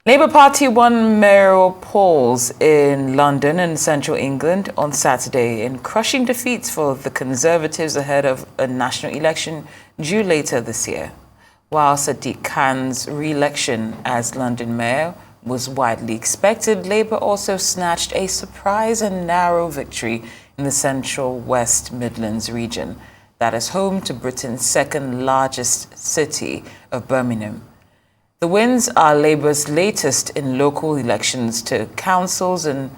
Labour Party won mayoral polls in London and central England on Saturday in crushing defeats for the Conservatives ahead of a national election due later this year. While Sadiq Khan's re-election as London mayor was widely expected, Labour also snatched a surprise and narrow victory in the central West Midlands region that is home to Britain's second largest city of Birmingham. The wins are Labour's latest in local elections to councils and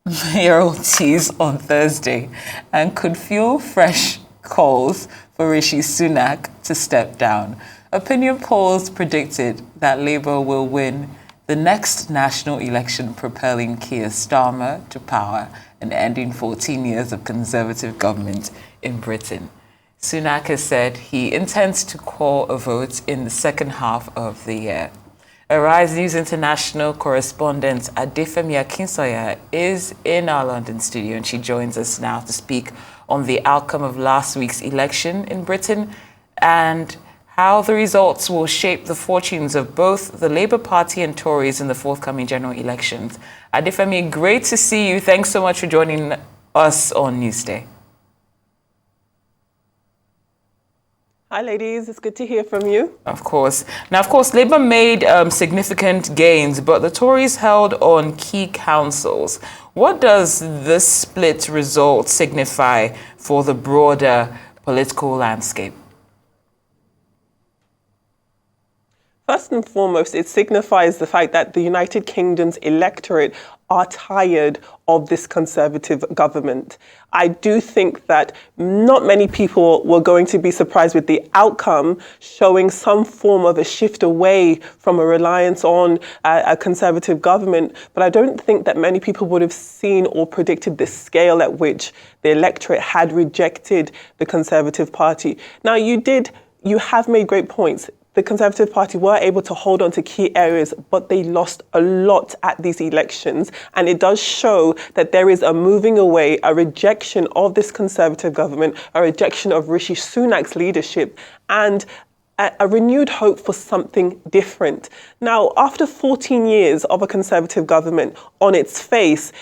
mayoralties on Thursday and could fuel fresh calls for Rishi Sunak to step down. Opinion polls predicted that Labour will win the next national election, propelling Keir Starmer to power and ending 14 years of Conservative government in Britain. Sunak has said he intends to call a vote in the second half of the year. Arise News International correspondent Adefemi Akinsanya is in our London studio, and she joins us now to speak on the outcome of last week's election in Britain and how the results will shape the fortunes of both the Labour Party and Tories in the forthcoming general elections. Adefemi, great to see you. Thanks so much for joining us on Newsday. Hi, ladies. It's good to hear from you. Of course. Now, of course, Labour made significant gains, but the Tories held on key councils. What does this split result signify for the broader political landscape? First and foremost, it signifies the fact that the United Kingdom's electorate are tired of this Conservative government. I do think that not many people were going to be surprised with the outcome, showing some form of a shift away from a reliance on a Conservative government. But I don't think that many people would have seen or predicted the scale at which the electorate had rejected the Conservative Party. Now, you have made great points. The Conservative Party were able to hold on to key areas, but they lost a lot at these elections. And it does show that there is a moving away, a rejection of this Conservative government, a rejection of Rishi Sunak's leadership, and a renewed hope for something different. Now, after 14 years of a Conservative government on its face,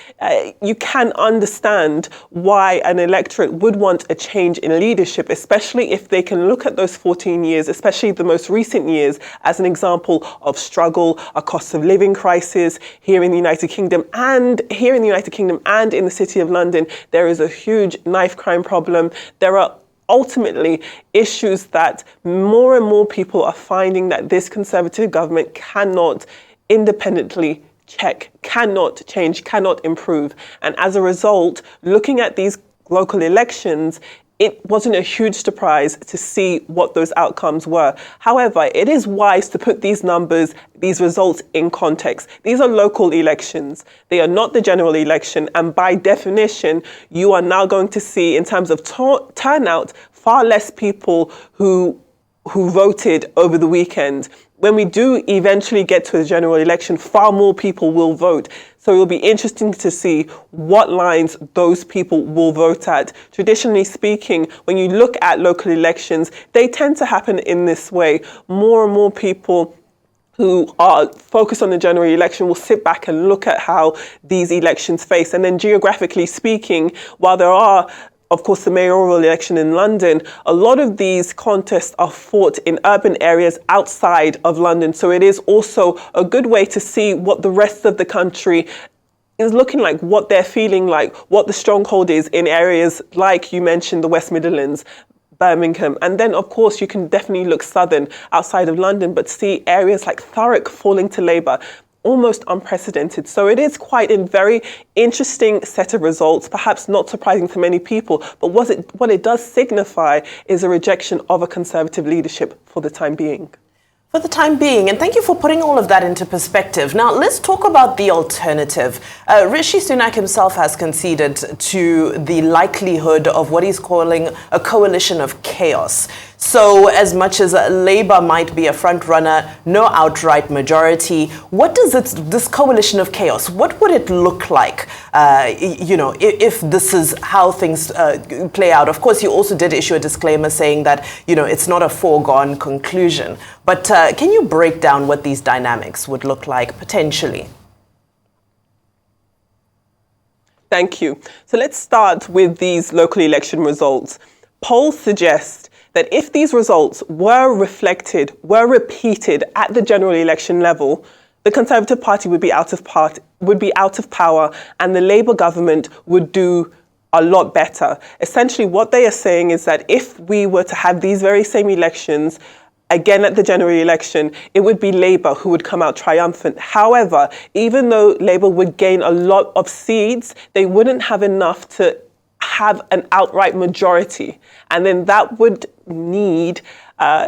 you can understand why an electorate would want a change in leadership, especially if they can look at those 14 years, especially the most recent years, as an example of struggle, a cost of living crisis here in the United Kingdom. And here in the United Kingdom and in the City of London, there is a huge knife crime problem. There are ultimately issues that more and more people are finding that this Conservative government cannot independently check, cannot change, cannot improve. And as a result, looking at these local elections, it wasn't a huge surprise to see what those outcomes were. However, it is wise to put these numbers, these results in context. These are local elections. They are not the general election. And by definition, you are now going to see, in terms of turnout, far less people who voted over the weekend. When we do eventually get to a general election, far more people will vote. So it will be interesting to see what lines those people will vote at. Traditionally speaking, when you look at local elections, they tend to happen in this way. More and more people who are focused on the general election will sit back and look at how these elections face. And then geographically speaking, while there are of course, the mayoral election in London, a lot of these contests are fought in urban areas outside of London. So it is also a good way to see what the rest of the country is looking like, what they're feeling like, what the stronghold is in areas like you mentioned, the West Midlands, Birmingham. And then, of course, you can definitely look southern outside of London, but see areas like Thurrock falling to Labour. Almost unprecedented. So it is quite a very interesting set of results, perhaps not surprising to many people, but what it does signify is a rejection of a Conservative leadership for the time being. For the time being, and thank you for putting all of that into perspective. Now, let's talk about the alternative. Rishi Sunak himself has conceded to the likelihood of what he's calling a coalition of chaos. So as much as Labour might be a front runner, no outright majority, what does this coalition of chaos, what would it look like, if this is how things play out? Of course, you also did issue a disclaimer saying that, it's not a foregone conclusion. But can you break down what these dynamics would look like potentially? Thank you. So let's start with these local election results. Polls suggest that if these results were repeated at the general election level, the Conservative Party would be out of power, and the Labour government would do a lot better. Essentially, what they are saying is that if we were to have these very same elections again at the general election, it would be Labour who would come out triumphant. However, even though Labour would gain a lot of seats, they wouldn't have enough to have an outright majority. And then that would need,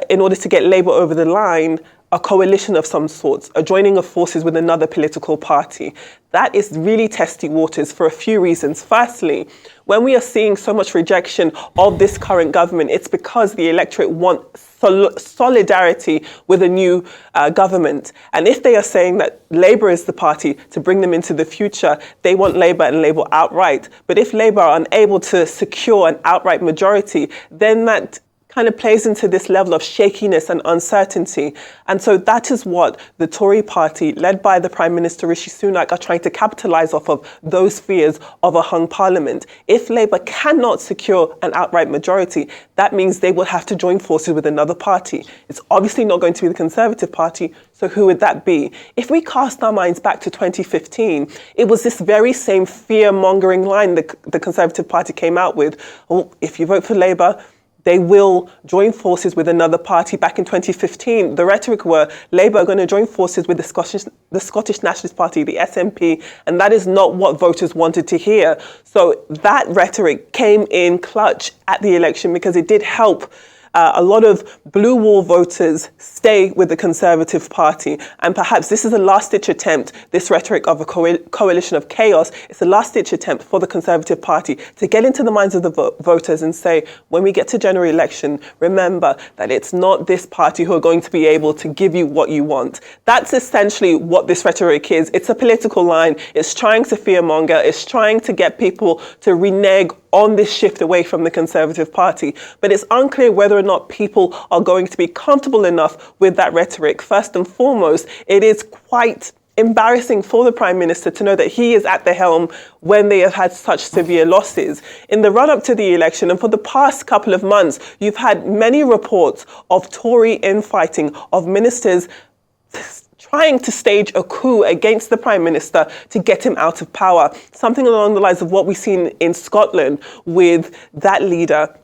in order to get Labour over the line, a coalition of some sorts, a joining of forces with another political party. That is really testy waters for a few reasons. Firstly, when we are seeing so much rejection of this current government, it's because the electorate want solidarity with a new government. And if they are saying that Labour is the party to bring them into the future, they want Labour and Labour outright. But if Labour are unable to secure an outright majority, then that kind of plays into this level of shakiness and uncertainty. And so that is what the Tory party, led by the Prime Minister Rishi Sunak, are trying to capitalise off of, those fears of a hung parliament. If Labour cannot secure an outright majority, that means they will have to join forces with another party. It's obviously not going to be the Conservative Party, so who would that be? If we cast our minds back to 2015, it was this very same fear-mongering line the Conservative Party came out with. Oh, if you vote for Labour, they will join forces with another party. Back in 2015, the rhetoric were Labour are going to join forces with the Scottish Nationalist Party, the SNP, and that is not what voters wanted to hear. So that rhetoric came in clutch at the election because it did help a lot of blue wall voters stay with the Conservative Party. And perhaps this is a last-ditch attempt, this rhetoric of a coalition of chaos, it's a last-ditch attempt for the Conservative Party to get into the minds of the voters and say, when we get to general election, remember that it's not this party who are going to be able to give you what you want. That's essentially what this rhetoric is. It's a political line. It's trying to fearmonger. It's trying to get people to renege on this shift away from the Conservative Party. But it's unclear whether or not people are going to be comfortable enough with that rhetoric. First and foremost, it is quite embarrassing for the Prime Minister to know that he is at the helm when they have had such severe losses. In the run-up to the election and for the past couple of months, you've had many reports of Tory infighting, of ministers trying to stage a coup against the Prime Minister to get him out of power. Something along the lines of what we've seen in Scotland with that leader,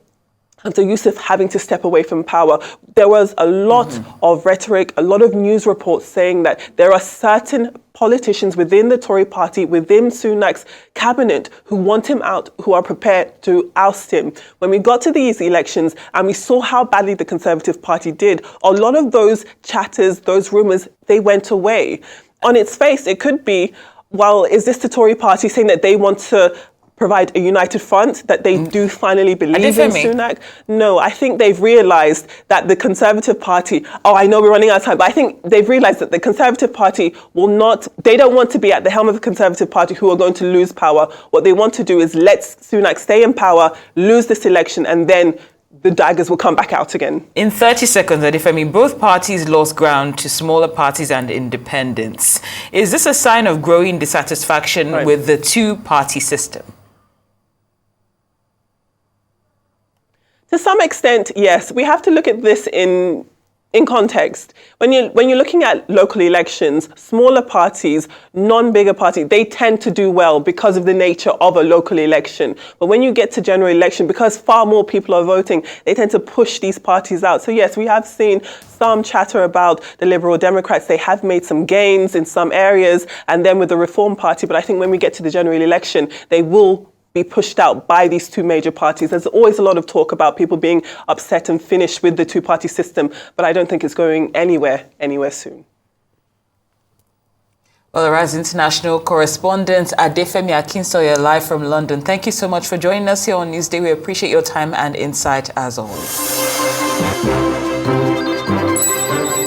Dr. Yusuf, having to step away from power. There was a lot of rhetoric, a lot of news reports saying that there are certain politicians within the Tory party, within Sunak's cabinet, who want him out, who are prepared to oust him. When we got to these elections and we saw how badly the Conservative Party did, a lot of those chatters, those rumours, they went away. On its face, it could be, well, is this the Tory party saying that they want to provide a united front, that they do finally believe in Sunak? No, I think they've realised that the Conservative Party, I know we're running out of time, but I think they've realised that the Conservative Party they don't want to be at the helm of the Conservative Party who are going to lose power. What they want to do is let Sunak stay in power, lose this election, and then the daggers will come back out again. In 30 seconds, Adefemi, both parties lost ground to smaller parties and independents. Is this a sign of growing dissatisfaction with the two-party system? To some extent, yes. We have to look at this in context. When you're looking at local elections, smaller parties, non-bigger parties, they tend to do well because of the nature of a local election. But when you get to general election, because far more people are voting, they tend to push these parties out. So yes, we have seen some chatter about the Liberal Democrats. They have made some gains in some areas, and then with the Reform Party. But I think when we get to the general election, they will be pushed out by these two major parties. There's always a lot of talk about people being upset and finished with the two-party system, but I don't think it's going anywhere soon. Well, Arise international correspondent Adefemi Akinsanya live from London. Thank you so much for joining us here on Newsday. We appreciate your time and insight as always. you.